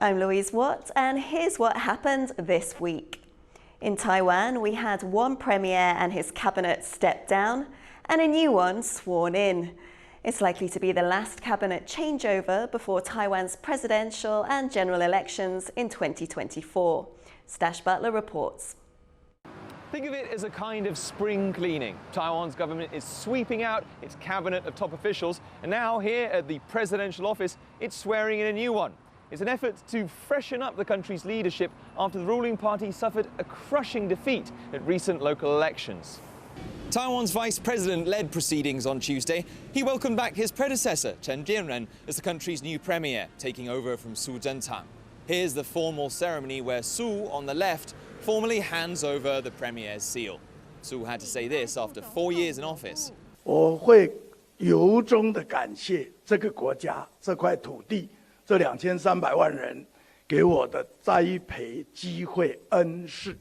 I'm Louise Watt, and here's what happened this week. In Taiwan, we had one premier and his cabinet step down, and a new one sworn in. It's likely to be the last cabinet changeover before Taiwan's presidential and general elections in 2024. Stash Butler reports. Think of it as a kind of spring cleaning. Taiwan's government is sweeping out its cabinet of top officials, and now here at the presidential office, it's swearing in a new one. It's an effort to freshen up the country's leadership after the ruling party suffered a crushing defeat at recent local elections. Taiwan's vice president led proceedings on Tuesday. He welcomed back his predecessor, Chen Jianren, as the country's new premier, taking over from Su Zhentang. Here's the formal ceremony where Su, on the left, formally hands over the premier's seal. Su had to say this after 4 years in office. 我会由衷地感谢这个国家、这块土地、这2300万人给我的栽培机会恩赐。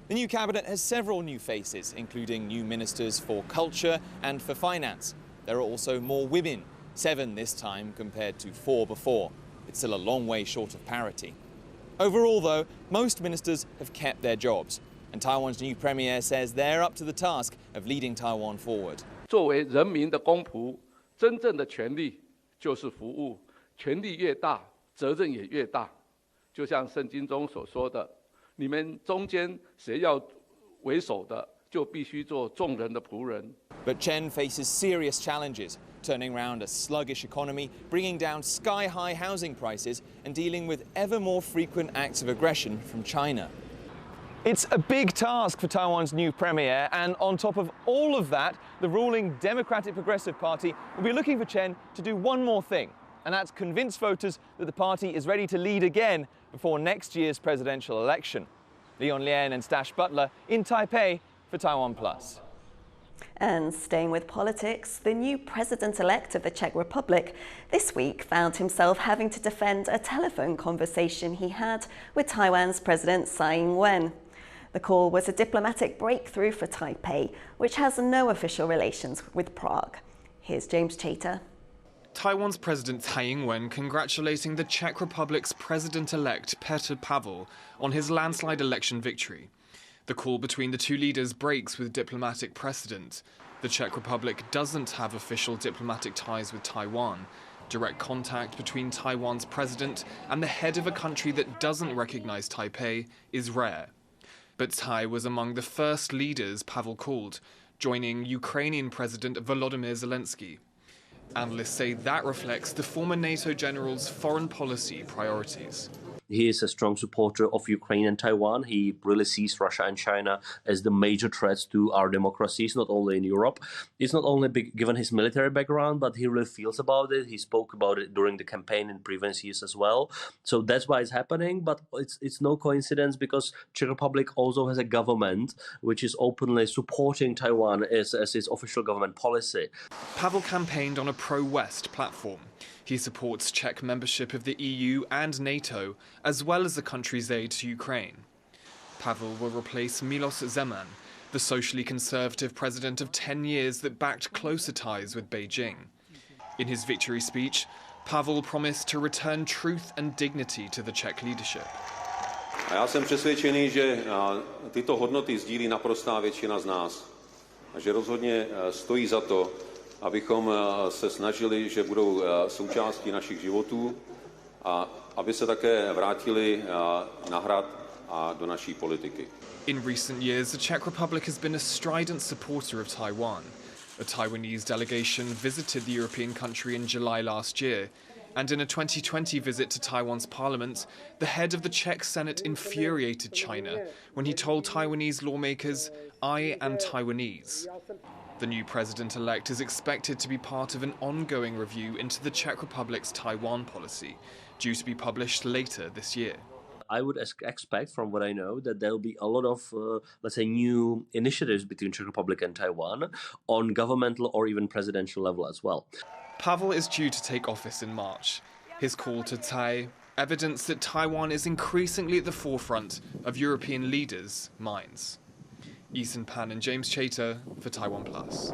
The new cabinet has several new faces, including new ministers for culture and for finance. There are also more women, 7 this time compared to 4 before. It's still a long way short of parity. Overall, though, most ministers have kept their jobs, and Taiwan's new premier says they're up to the task of leading Taiwan forward. 作为人民的公仆，真正的权利就是服务，权力越大，责任也越大。就像圣经中所说的，你们中间谁要为首的，就必须做众人的仆人。 But Chen faces serious challenges, turning around a sluggish economy, bringing down sky-high housing prices, and dealing with ever more frequent acts of aggression from China. It's a big task for Taiwan's new premier, and on top of all of that, the ruling Democratic Progressive Party will be looking for Chen to do one more thing, and that's convince voters that the party is ready to lead again before next year's presidential election. Leon Lien and Stash Butler in Taipei for TaiwanPlus. And staying with politics, the new president-elect of the Czech Republic this week found himself having to defend a telephone conversation he had with Taiwan's President Tsai Ing-wen. The call was a diplomatic breakthrough for Taipei, which has no official relations with Prague. Here's James Chater. Taiwan's President Tsai Ing-wen congratulating the Czech Republic's President-elect Petr Pavel on his landslide election victory. The call between the two leaders breaks with diplomatic precedent. The Czech Republic doesn't have official diplomatic ties with Taiwan. Direct contact between Taiwan's president and the head of a country that doesn't recognize Taipei is rare. But Tsai was among the first leaders Pavel called, joining Ukrainian President Volodymyr Zelensky. Analysts say that reflects the former NATO general's foreign policy priorities. He is a strong supporter of Ukraine and Taiwan. He really sees Russia and China as the major threats to our democracies, not only in Europe. It's not only given his military background, but he really feels about it. He spoke about it during the campaign in previous years as well. So that's why it's happening, but it's no coincidence because Czech Republic also has a government which is openly supporting Taiwan as its official government policy. Pavel campaigned on a pro-West platform. He supports Czech membership of the EU and NATO, as well as the country's aid to Ukraine. Pavel will replace Milos Zeman, the socially conservative president of 10 years that backed closer ties with Beijing. In his victory speech, Pavel promised to return truth and dignity to the Czech leadership. Já jsem přesvědčený, že tyto hodnoty sdílí naprostá většina z nás a že rozhodně stojí za to, abychom se snažili, že budou součástí našich životů a aby se také vrátili na hrad a do naší politiky. In recent years, the Czech Republic has been a strident supporter of Taiwan. A Taiwanese delegation visited the European country in July last year, and in a 2020 visit to Taiwan's parliament, the head of the Czech Senate infuriated China when he told Taiwanese lawmakers, "I am Taiwanese." The new president-elect is expected to be part of an ongoing review into the Czech Republic's Taiwan policy, due to be published later this year. I would expect, from what I know, that there'll be a lot of, let's say, new initiatives between Czech Republic and Taiwan on governmental or even presidential level as well. Pavel is due to take office in March. His call to Tsai, evidence that Taiwan is increasingly at the forefront of European leaders' minds. Ethan Pan and James Chater for TaiwanPlus.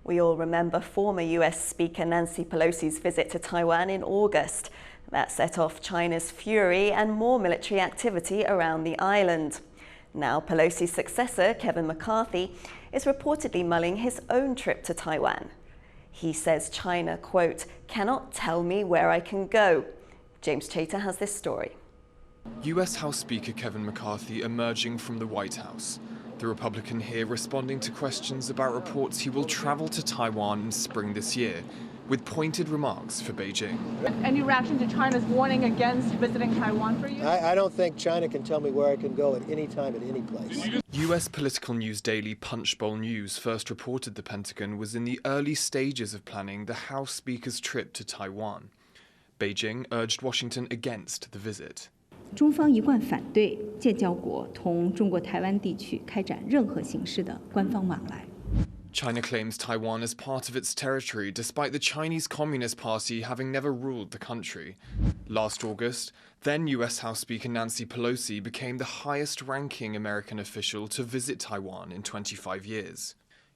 We all remember former US Speaker Nancy Pelosi's visit to Taiwan in August. That set off China's fury and more military activity around the island. Now Pelosi's successor, Kevin McCarthy, is reportedly mulling his own trip to Taiwan. He says China, quote, cannot tell me where I can go. James Chater has this story. US House Speaker Kevin McCarthy emerging from the White House. The Republican here responding to questions about reports he will travel to Taiwan in spring this year, with pointed remarks for Beijing. Any reaction to China's warning against visiting Taiwan for you? I don't think China can tell me where I can go at any time, at any place. US political news daily Punchbowl News first reported the Pentagon was in the early stages of planning the House Speaker's trip to Taiwan. Beijing urged Washington against the visit. 中方一贯反对建交国同中国台湾地区开展任何形式的官方往来。 China claims Taiwan as part of its territory, despite the Chinese Communist Party having never ruled the country. Last August, then US House Speaker Nancy Pelosi became the highest-ranking American official to visit Taiwan in 25 years.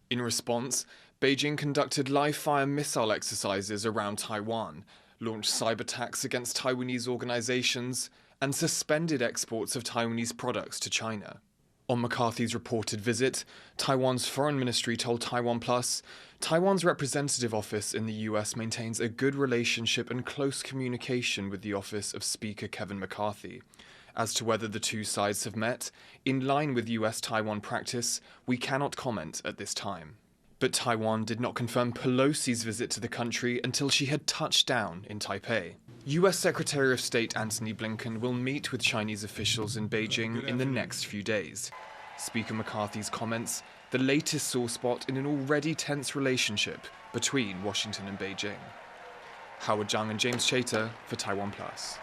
In response, Beijing conducted live-fire missile exercises around Taiwan, launched cyber attacks against Taiwanese organizations, and suspended exports of Taiwanese products to China. On McCarthy's reported visit, Taiwan's foreign ministry told TaiwanPlus, Taiwan's representative office in the US maintains a good relationship and close communication with the office of Speaker Kevin McCarthy. As to whether the two sides have met, in line with US-Taiwan practice, we cannot comment at this time. But Taiwan did not confirm Pelosi's visit to the country until she had touched down in Taipei. US Secretary of State Antony Blinken will meet with Chinese officials in Beijing in the next few days. Speaker McCarthy's comments, the latest sore spot in an already tense relationship between Washington and Beijing. Howard Zhang and James Chater for TaiwanPlus.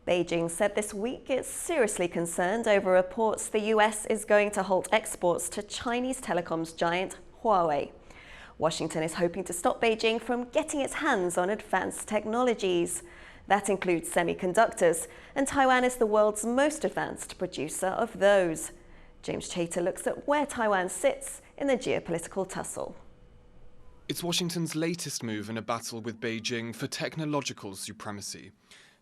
Beijing said this week it's seriously concerned over reports the US is going to halt exports to Chinese telecoms giant Huawei. Washington is hoping to stop Beijing from getting its hands on advanced technologies. That includes semiconductors, and Taiwan is the world's most advanced producer of those. James Chater looks at where Taiwan sits in the geopolitical tussle. It's Washington's latest move in a battle with Beijing for technological supremacy.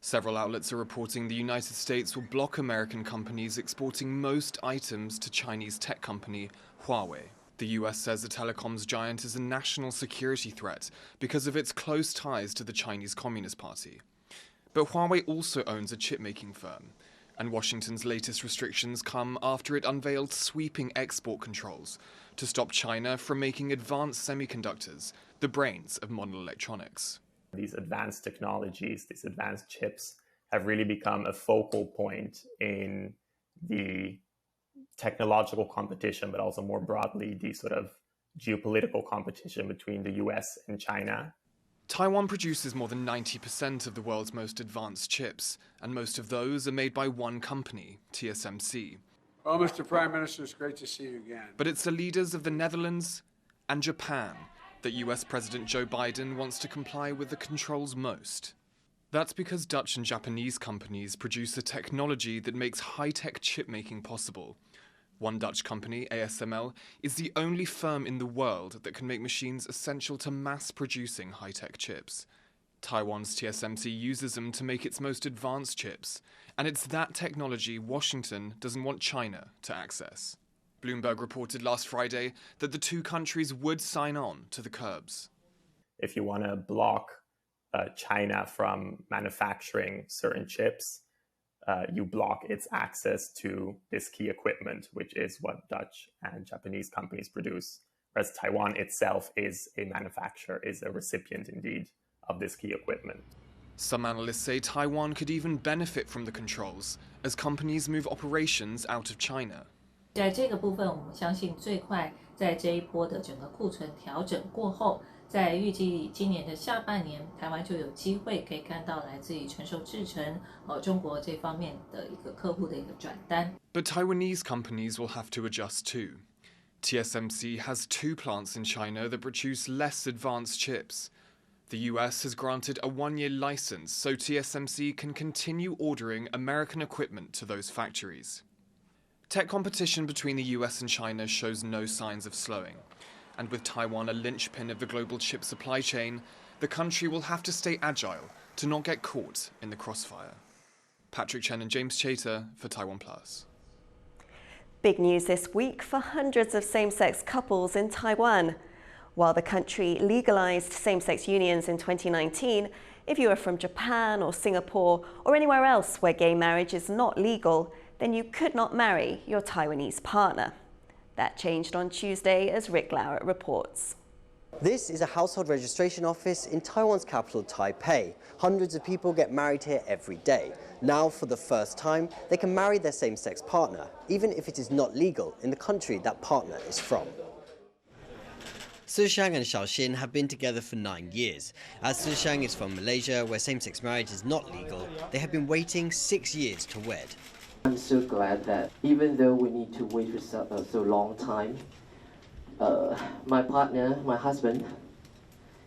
Several outlets are reporting the United States will block American companies exporting most items to Chinese tech company Huawei. The US says the telecoms giant is a national security threat because of its close ties to the Chinese Communist Party. But Huawei also owns a chip-making firm, and Washington's latest restrictions come after it unveiled sweeping export controls to stop China from making advanced semiconductors, the brains of modern electronics. These advanced technologies, these advanced chips, have really become a focal point in the technological competition, but also more broadly, the sort of geopolitical competition between the US and China. Taiwan produces more than 90% of the world's most advanced chips, and most of those are made by one company, TSMC. Well, Mr. Prime Minister, it's great to see you again. But it's the leaders of the Netherlands and Japan that US President Joe Biden wants to comply with the controls most. That's because Dutch and Japanese companies produce a technology that makes high-tech chip-making possible. One Dutch company, ASML, is the only firm in the world that can make machines essential to mass-producing high-tech chips. Taiwan's TSMC uses them to make its most advanced chips, and it's that technology Washington doesn't want China to access. Bloomberg reported last Friday that the two countries would sign on to the curbs. If you want to block China from manufacturing certain chips, you block its access to this key equipment, which is what Dutch and Japanese companies produce, whereas Taiwan itself is a manufacturer, is a recipient indeed of this key equipment. Some analysts say Taiwan could even benefit from the controls as companies move operations out of China. 在这个部分，我们相信最快在这一波的整个库存调整过后，在预计今年的下半年，台湾就有机会可以看到来自于成熟制程中国这方面的一个客户的一个转单。But Taiwanese companies will have to adjust too. TSMC has 2 plants in China that produce less advanced chips. The US has granted a 1-year license so TSMC can continue ordering American equipment to those factories. Tech competition between the US and China shows no signs of slowing. And with Taiwan a linchpin of the global chip supply chain, the country will have to stay agile to not get caught in the crossfire. Patrick Chen and James Chater for TaiwanPlus. Big news this week for hundreds of same-sex couples in Taiwan. While the country legalized same-sex unions in 2019, if you are from Japan or Singapore or anywhere else where gay marriage is not legal, then you could not marry your Taiwanese partner. That changed on Tuesday, as Rick Lauert reports. This is a household registration office in Taiwan's capital, Taipei. Hundreds of people get married here every day. Now, for the first time, they can marry their same-sex partner, even if it is not legal in the country that partner is from. Sushang and Xiaoxin have been together for 9 years. As Sushang is from Malaysia, where same-sex marriage is not legal, they have been waiting 6 years to wed. I'm so glad that even though we need to wait for so long time, my partner, my husband,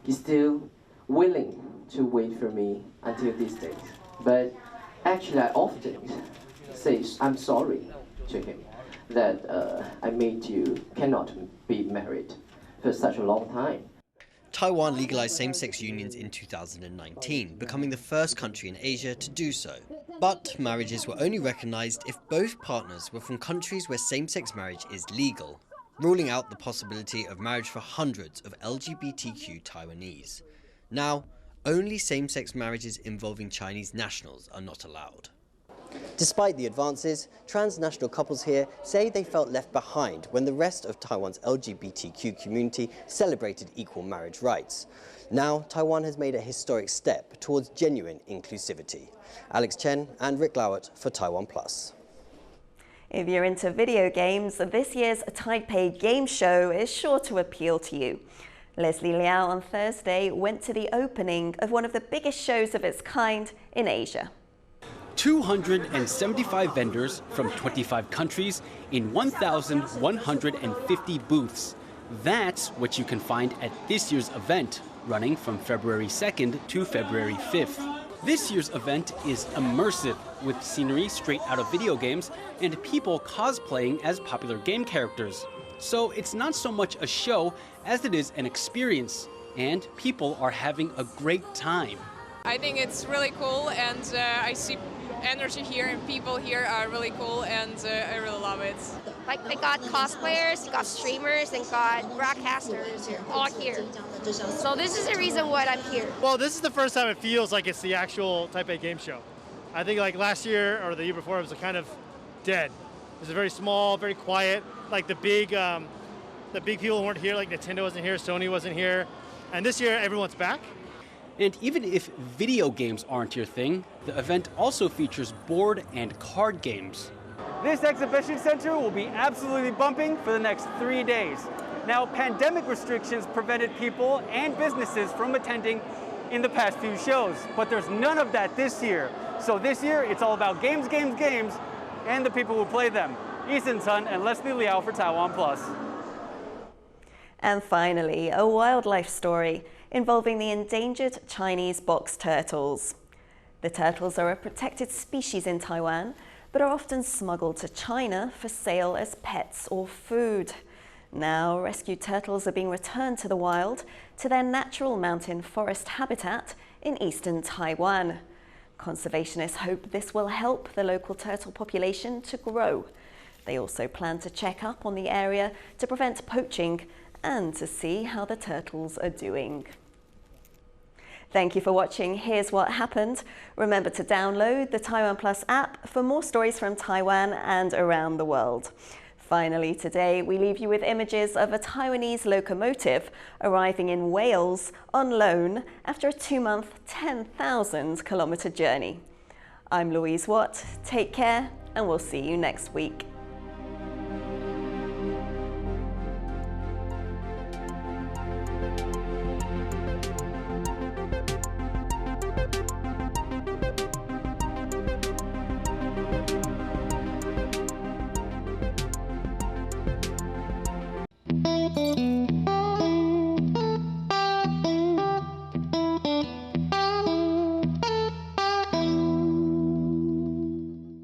is still willing to wait for me until this date. But actually, I often say I'm sorry to him that I made you cannot be married for such a long time. Taiwan legalized same-sex unions in 2019, becoming the first country in Asia to do so. But marriages were only recognized if both partners were from countries where same-sex marriage is legal, ruling out the possibility of marriage for hundreds of LGBTQ Taiwanese. Now, only same-sex marriages involving Chinese nationals are not allowed. Despite the advances, transnational couples here say they felt left behind when the rest of Taiwan's LGBTQ community celebrated equal marriage rights. Now, Taiwan has made a historic step towards genuine inclusivity. Alex Chen and Rick Lauert for TaiwanPlus. If you're into video games, this year's Taipei game show is sure to appeal to you. Leslie Liao on Thursday went to the opening of one of the biggest shows of its kind in Asia. 275 vendors from 25 countries in 1,150 booths. That's what you can find at this year's event, running from February 2nd to February 5th. This year's event is immersive, with scenery straight out of video games and people cosplaying as popular game characters. So it's not so much a show as it is an experience, and people are having a great time. I think it's really cool, and I see energy here and people here are really cool, and I really love it. Like, they got cosplayers, they got streamers, and got broadcasters all here. So this is the reason why I'm here. Well, this is the first time it feels like it's the actual Taipei game show. I think like last year or the year before it was kind of dead. It was very small, very quiet. Like the big people weren't here, like Nintendo wasn't here, Sony wasn't here. And this year everyone's back. And even if video games aren't your thing, the event also features board and card games. This exhibition center will be absolutely bumping for the next 3 days. Now, pandemic restrictions prevented people and businesses from attending in the past few shows, but there's none of that this year. So this year, it's all about games, games, games, and the people who play them. Ethan Sun and Leslie Liao for TaiwanPlus. And finally, a wildlife story involving the endangered Chinese box turtles. The turtles are a protected species in Taiwan, but are often smuggled to China for sale as pets or food. Now, rescued turtles are being returned to the wild, to their natural mountain forest habitat in eastern Taiwan. Conservationists hope this will help the local turtle population to grow. They also plan to check up on the area to prevent poaching and to see how the turtles are doing. Thank you for watching Here's What Happened. Remember to download the TaiwanPlus app for more stories from Taiwan and around the world. Finally today, we leave you with images of a Taiwanese locomotive arriving in Wales on loan after a 2-month, 10,000-kilometre journey. I'm Louise Watt. Take care, and we'll see you next week.